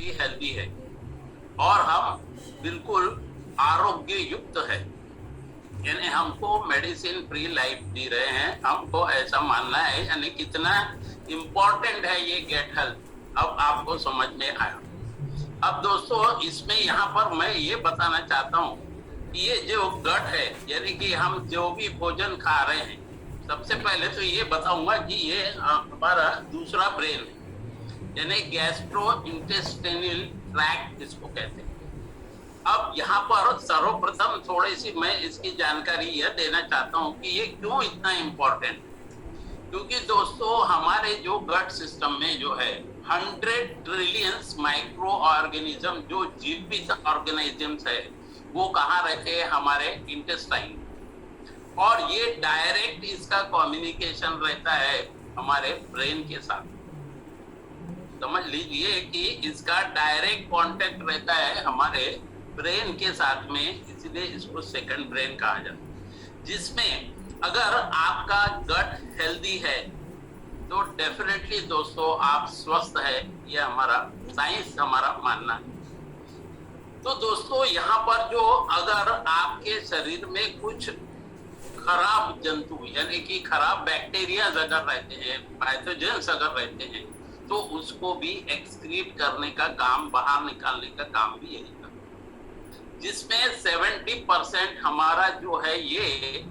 भी हेल्दी है और हम बिल्कुल आरोग्य युक्त है, यानी हमको मेडिसिन फ्री लाइफ जी रहे हैं, हमको ऐसा मानना है। यानी कितना इम्पोर्टेंट है ये गेट हेल्थ, अब आपको समझ में आया। अब दोस्तों इसमें यहाँ पर मैं ये बताना चाहता हूँ कि ये जो गट है, यानी कि हम जो भी भोजन खा रहे हैं, सबसे पहले तो ये बताऊंगा कि ये हमारा दूसरा ब्रेन है, यानी गैस्ट्रो इंटेस्टाइनल ट्रैक्ट इसको कहते हैं। अब यहाँ पर सर्वप्रथम थोड़ी सी मैं इसकी जानकारी यह देना चाहता हूँ कि ये क्यों इतना इम्पोर्टेंट है। क्योंकि दोस्तों हमारे जो गट सिस्टम में जो है 100 ट्रिलियंस माइक्रो ऑर्गेनिज्म, जो जीवित ऑर्गेनिजम्स है, वो कहाँ रहते हैं? हमारे इंटेस्टाइन। और ये डायरेक्ट इसका कम्युनिकेशन रहता है हमारे ब्रेन के साथ। समझ लीजिए कि इसका डायरेक्ट कांटेक्ट रहता है हमारे ब्रेन के साथ में, इसलिए इसको सेकंड ब्रेन कहा जाता है। जिसमें अगर आपका गट हेल्दी है तो डेफिनेटली दोस्तों आप स्वस्थ है, ये हमारा साइंस हमारा मानना है। तो दोस्तों यहाँ पर जो अगर आपके शरीर में कुछ खराब जंतु यानी कि खराब बैक्टीरिया अगर रहते हैं, पैथोजेंस अगर रहते हैं, तो उसको भी एक्सक्रीट करने का काम, बाहर निकालने का काम भी यही करता है। जिसमें 70% हमारा जो है ये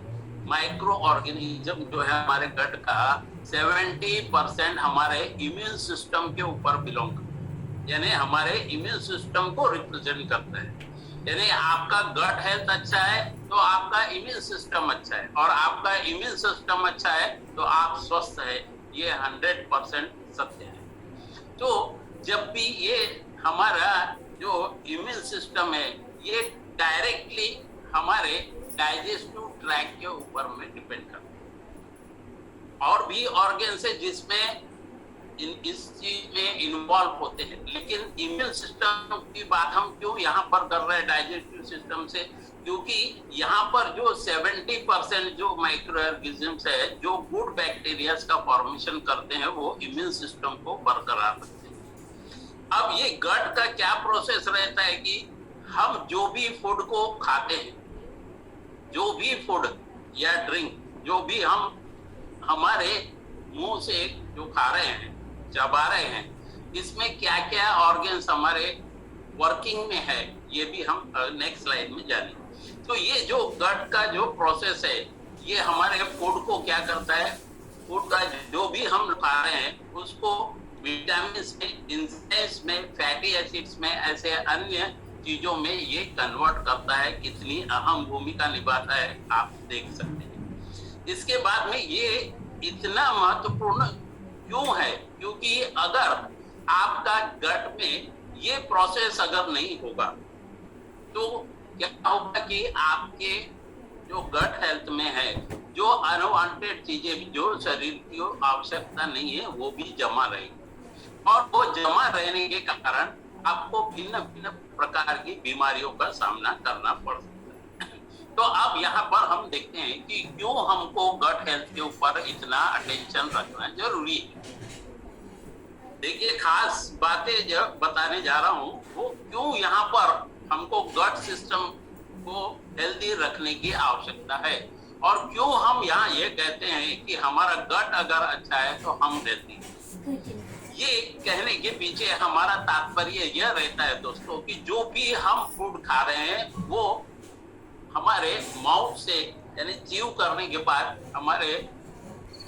माइक्रो ऑर्गेनिज्म जो है हमारे गट का 70% हमारे इम्यून सिस्टम के ऊपर बिलोंग करता है, यानी हमारे इम्यून सिस्टम को रिप्रेजेंट करता है। यानी आपका गट हेल्थ अच्छा है तो आपका इम्यून सिस्टम अच्छा है, और आपका इम्यून सिस्टम अच्छा है तो आप स्वस्थ है, ये 100% सत्य है। तो जब भी ये हमारा जो इम्यून सिस्टम है ये डायरेक्टली हमारे डाइजेस्टिव ट्रैक्ट के ऊपर में डिपेंड करता है। और भी ऑर्गन्स है जिसमें इस चीज में इन्वॉल्व होते हैं, लेकिन इम्यून सिस्टम की बात हम क्यों यहाँ पर कर रहे हैं डाइजेस्टिव सिस्टम से? क्योंकि यहाँ पर जो 70% जो माइक्रो ऑर्गेनिजम्स है जो गुड बैक्टीरिया का फॉर्मेशन करते हैं, वो इम्यून सिस्टम को बरकरार रखते हैं। अब ये गट का क्या प्रोसेस रहता है कि हम जो भी फूड को खाते हैं, जो भी फूड या ड्रिंक, जो भी हम हमारे मुंह से जो खा रहे हैं, चबा रहे हैं, इसमें क्या क्या ऑर्गन्स हमारे वर्किंग में है, ये भी हम नेक्स्ट स्लाइड में जानेंगे। तो ये जो गट का जो प्रोसेस है, ये हमारे फूड को क्या करता है? फूड का जो भी हम खा रहे हैं उसको विटामिन में, इंजाइम्स में, फैटी एसिड्स में, ऐसे अन्य चीजों में ये कन्वर्ट करता है। कितनी अहम भूमिका निभाता है आप देख सकते हैं। इसके बाद में ये इतना महत्वपूर्ण क्यों है? क्योंकि अगर आपका गट में ये प्रोसेस अगर नहीं होगा तो क्या होगा कि आपके जो गट हेल्थ में है, जो अनवांटेड चीजें जो शरीर की आवश्यकता नहीं है वो भी जमा रहेगी, और वो जमा रहने के कारण आपको भिन्न भिन्न प्रकार की बीमारियों का सामना करना पड़ सकता है। तो अब यहाँ पर हम देखते हैं कि क्यों हमको गट हेल्थ के ऊपर इतना अटेंशन रखना जरूरी है। देखिए, खास बातें जो बताने जा रहा हूँ वो क्यों यहाँ पर हमको गट सिस्टम को हेल्दी रखने की आवश्यकता है, और क्यों हम यहाँ ये कहते हैं कि हमारा गट अगर अच्छा है तो हम हेल्दी हैं। ये कहने के पीछे हमारा तात्पर्य यह रहता है दोस्तों कि जो भी हम फूड खा रहे हैं वो हमारे माउथ से यानी च्यू करने के बाद हमारे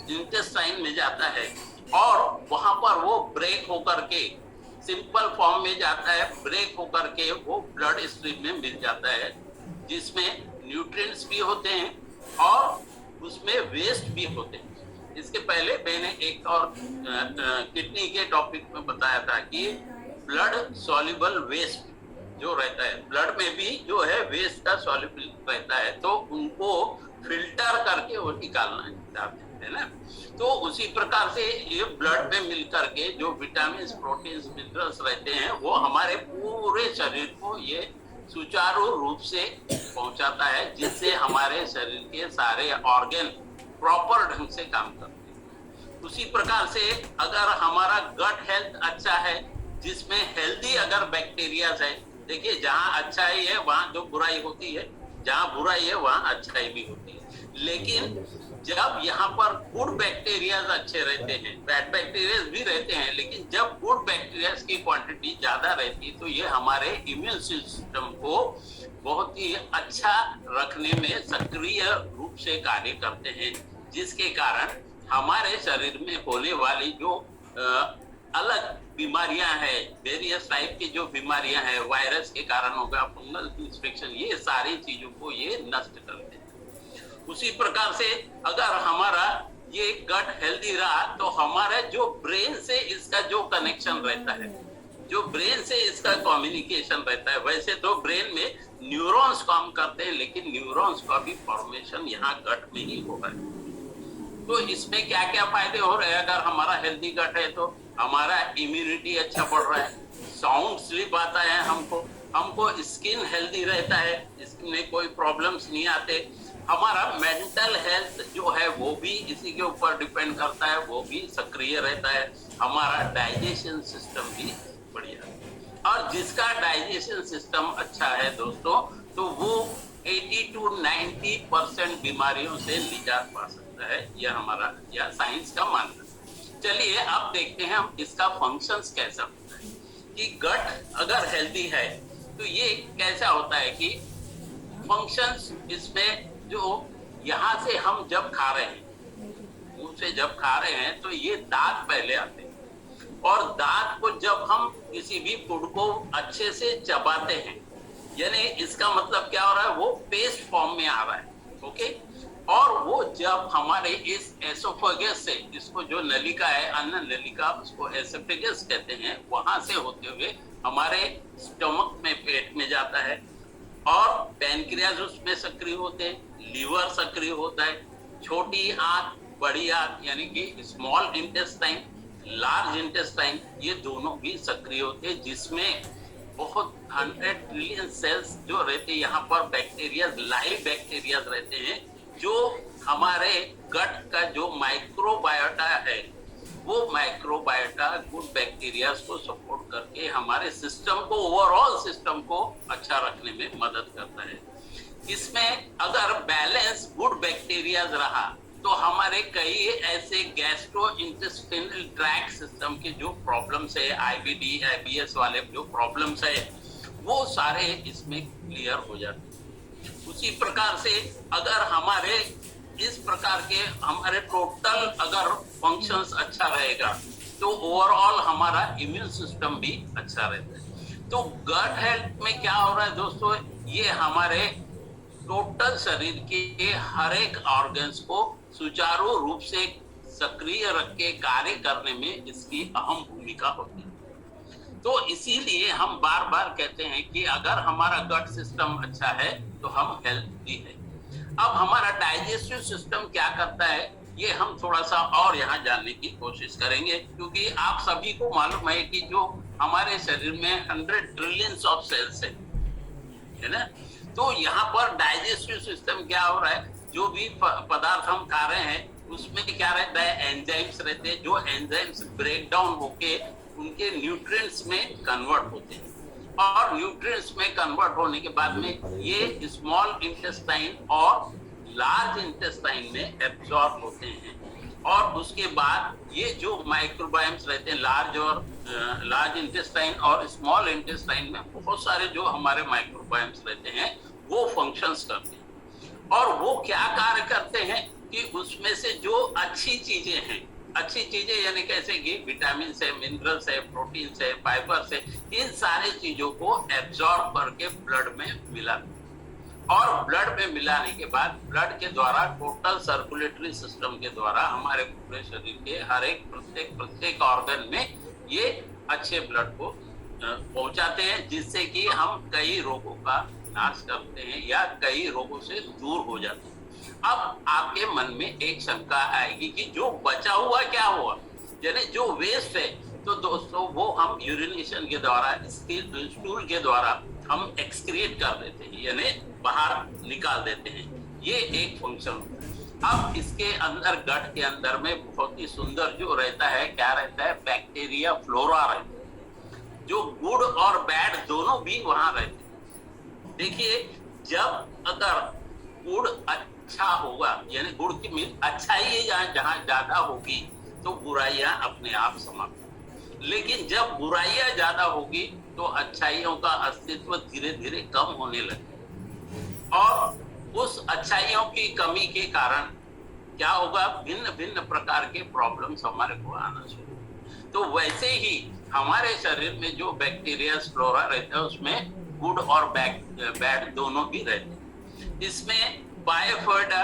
इंटेस्टाइन में जाता है, और वहां पर वो ब्रेक होकर के सिंपल फॉर्म में जाता है, ब्रेक होकर के वो ब्लड स्ट्रीम में मिल जाता है, जिसमें न्यूट्रिएंट्स भी होते हैं और उसमें वेस्ट भी होते हैं। इसके पहले मैंने एक और किडनी के टॉपिक में बताया था कि ब्लड सॉल्युबल वेस्ट जो रहता है, ब्लड में भी जो है वेस्ट का सॉल्युबल रहता है, तो उनको फिल्टर करके वो निकालना चाहते हैं ना। तो उसी प्रकार से ये ब्लड में मिल करके जो विटामिन, प्रोटीन, मिनरल्स रहते हैं वो हमारे पूरे शरीर को ये सुचारू रूप से पहुंचाता है, जिससे हमारे शरीर के सारे ऑर्गन प्रॉपर ढंग से काम करते हैं। उसी प्रकार से अगर हमारा गट हेल्थ अच्छा है, जिसमें हेल्दी अगर बैक्टीरिया है, देखिए जहां अच्छाई है वहां जो बुराई होती है, जहां बुराई है वहां अच्छाई भी होती है। लेकिन जब यहाँ पर गुड बैक्टीरिया अच्छे रहते हैं, बैड बैक्टीरिया भी रहते हैं, लेकिन जब गुड बैक्टीरिया की क्वांटिटी ज्यादा रहती है तो ये हमारे इम्यून सिस्टम को बहुत ही अच्छा रखने में सक्रिय रूप से कार्य करते हैं, जिसके कारण हमारे शरीर में होने वाली जो अलग बीमारियां हैं, वेरियस टाइप की जो बीमारियां हैं, वायरस के कारण होगा, फंगल इंफेक्शन, ये सारी चीजों को ये नष्ट करते हैं। उसी प्रकार से अगर हमारा ये गट हेल्दी रहा तो हमारा जो ब्रेन से इसका जो कनेक्शन रहता है, जो ब्रेन से इसका कम्युनिकेशन रहता है, वैसे तो ब्रेन में न्यूरॉन्स काम करते हैं, लेकिन न्यूरॉन्स का भी फॉर्मेशन यहाँ गट में ही हो रहा है। तो इसमें क्या क्या फायदे हो रहे हैं? अगर हमारा हेल्दी गट है तो हमारा इम्यूनिटी अच्छा बढ़ रहा है, साउंड स्लीप आता है, हमको स्किन हेल्दी रहता है, स्किन में कोई प्रॉब्लम्स नहीं आते, हमारा मेंटल हेल्थ जो है वो भी इसी के ऊपर डिपेंड करता है, वो भी सक्रिय रहता है, हमारा डाइजेशन सिस्टम भी बढ़िया है। और जिसका डाइजेशन सिस्टम अच्छा है दोस्तों, तो वो 80 to 90% बीमारियों से निजात पा सकता है, यह साइंस का मानना है। चलिए अब देखते हैं हम इसका फंक्शंस कैसा होता है कि गट अगर हेल्दी है तो ये कैसा होता है कि फंक्शंस इसमें जो यहाँ से हम जब खा रहे हैं, मुंह से जब खा रहे हैं तो ये दांत पहले आते हैं, और दांत को जब हम किसी भी फूड को अच्छे से चबाते हैं, यानी इसका मतलब क्या हो रहा है, वो पेस्ट फॉर्म में आ रहा है, ओके। और वो जब हमारे इस एसोफेगस से, इसको जो नलिका है, अन्न नलिका, उसको एसोफेगस कहते हैं, वहां से होते हुए हमारे स्टमक में, पेट में जाता है, और पैनक्रियाज उसमें सक्रिय होते हैं, लीवर सक्रिय होता है, छोटी आंत, बड़ी आंत यानी कि स्मॉल इंटेस्टाइन, लार्ज इंटेस्टाइन, ये दोनों भी सक्रिय होते हैं, जिसमें बहुत 100 ट्रिलियन सेल्स जो रहते हैं, यहाँ पर बैक्टीरिया, लाइव बैक्टीरिया रहते हैं, जो हमारे गट का जो माइक्रोबायोटा है, वो माइक्रोबायोटा गुड बैक्टीरिया को सपोर्ट करके हमारे सिस्टम को, ओवरऑल सिस्टम को अच्छा रखने में मदद करता है। इसमें अगर बैलेंस गुड बैक्टीरिया रहा तो हमारे कई ऐसे गैस्ट्रो इंटेस्टाइनल ट्रैक्ट सिस्टम के जो प्रॉब्लम्स है, आईबीडी, आईबीएस वाले जो प्रॉब्लम्स है, वो सारे इसमें क्लियर हो जाते हैं। उसी प्रकार से अगर हमारे इस प्रकार के हमारे टोटल अगर फंक्शंस अच्छा रहेगा तो ओवरऑल हमारा इम्यून सिस्टम भी अच्छा रहता है। तो गट हेल्थ में क्या हो रहा है दोस्तों, ये हमारे टोटल शरीर के हर एक ऑर्गन्स को सुचारू रूप से सक्रिय रख के कार्य करने में इसकी अहम भूमिका होती है। तो इसीलिए हम बार बार कहते हैं कि अगर हमारा गट सिस्टम अच्छा है तो हम हेल्थी है। अब हमारा डाइजेस्टिव सिस्टम क्या करता है, ये हम थोड़ा सा और यहाँ जानने की कोशिश करेंगे, क्योंकि आप सभी को मालूम है कि जो हमारे शरीर में 100 ट्रिलियंस ऑफ सेल्स है ना, तो यहाँ पर डाइजेस्टिव सिस्टम क्या हो रहा है, जो भी पदार्थ हम खा रहे हैं उसमें क्या रहता है, एंजाइम्स रहते हैं, जो एंजाइम्स ब्रेक डाउन होके उनके न्यूट्रिएंट्स में कन्वर्ट होते हैं, और न्यूट्रिएंट्स में कन्वर्ट होने के बाद में ये स्मॉल इंटेस्टाइन और लार्ज इंटेस्टाइन में एब्जॉर्ब होते हैं, और उसके बाद ये जो माइक्रोबायम्स रहते हैं, लार्ज इंटेस्टाइन और स्मॉल इंटेस्टाइन में बहुत सारे जो हमारे माइक्रोबायम्स रहते हैं वो फंक्शंस करते हैं, और वो क्या कार्य करते हैं कि उसमें से जो अच्छी चीजें हैं, अच्छी चीजें यानी कैसे कि विटामिन है, मिनरल्स है, प्रोटीन है, फाइबर है, इन सारे चीजों को एब्जॉर्ब करके ब्लड में मिलाते हैं, और ब्लड में मिलाने के बाद ब्लड के द्वारा, टोटल सर्कुलेटरी सिस्टम के द्वारा हमारे पूरे शरीर के हर एक प्रत्येक ऑर्गन में ये अच्छे ब्लड को पहुंचाते हैं, जिससे कि हम कई रोगों का नाश करते हैं या कई रोगों से दूर हो जाते हैं। अब आपके मन में एक शंका आएगी कि जो बचा हुआ क्या हुआ, यानी जो वेस्ट है, तो दोस्तों वो हम यूरिनेशन के द्वारा, स्टूल के द्वारा हम एक्सक्रीट कर देते हैं, यानी बाहर निकाल देते हैं, ये एक फंक्शन होता है। अब इसके अंदर, गट के अंदर में बहुत ही सुंदर जो रहता है, क्या रहता है, बैक्टीरिया फ्लोरा रहता है। जो गुड और बैड दोनों भी वहां रहते हैं। देखिए, जब अगर गुड़ अच्छा होगा, यानी गुड़ की मीन अच्छाई जहां ज्यादा होगी तो बुराइयां अपने आप समाप्त होंगी। लेकिन जब बुराइयां ज्यादा होगी तो अच्छाइयों का अस्तित्व धीरे धीरे कम होने लगेगा, और उस अच्छाइयों की कमी के कारण क्या होगा, भिन्न भिन्न प्रकार के प्रॉब्लम्स हमारे को आना शुरू होगा। तो वैसे ही हमारे शरीर में जो बैक्टीरिया फ्लोरा रहता है उसमें गुड और बैड दोनों भी रहते हैं। इसमें बायोफर्डा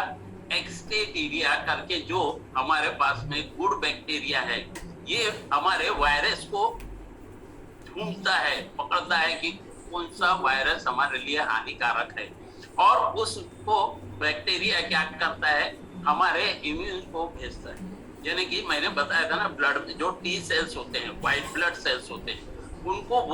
एक्सटेरिया करके जो हमारे पास में गुड बैक्टीरिया है, ये हमारे वायरस को ढूंढता है, पकड़ता है कि कौन सा वायरस हमारे लिए हानिकारक है, और उसको बैक्टीरिया क्या करता है, हमारे इम्यून को भेजता है। यानी कि मैंने बताया था ना, ब्लड में जो टी सेल्स होते हैं, व्हाइट ब्लड सेल्स होते हैं, उनको वो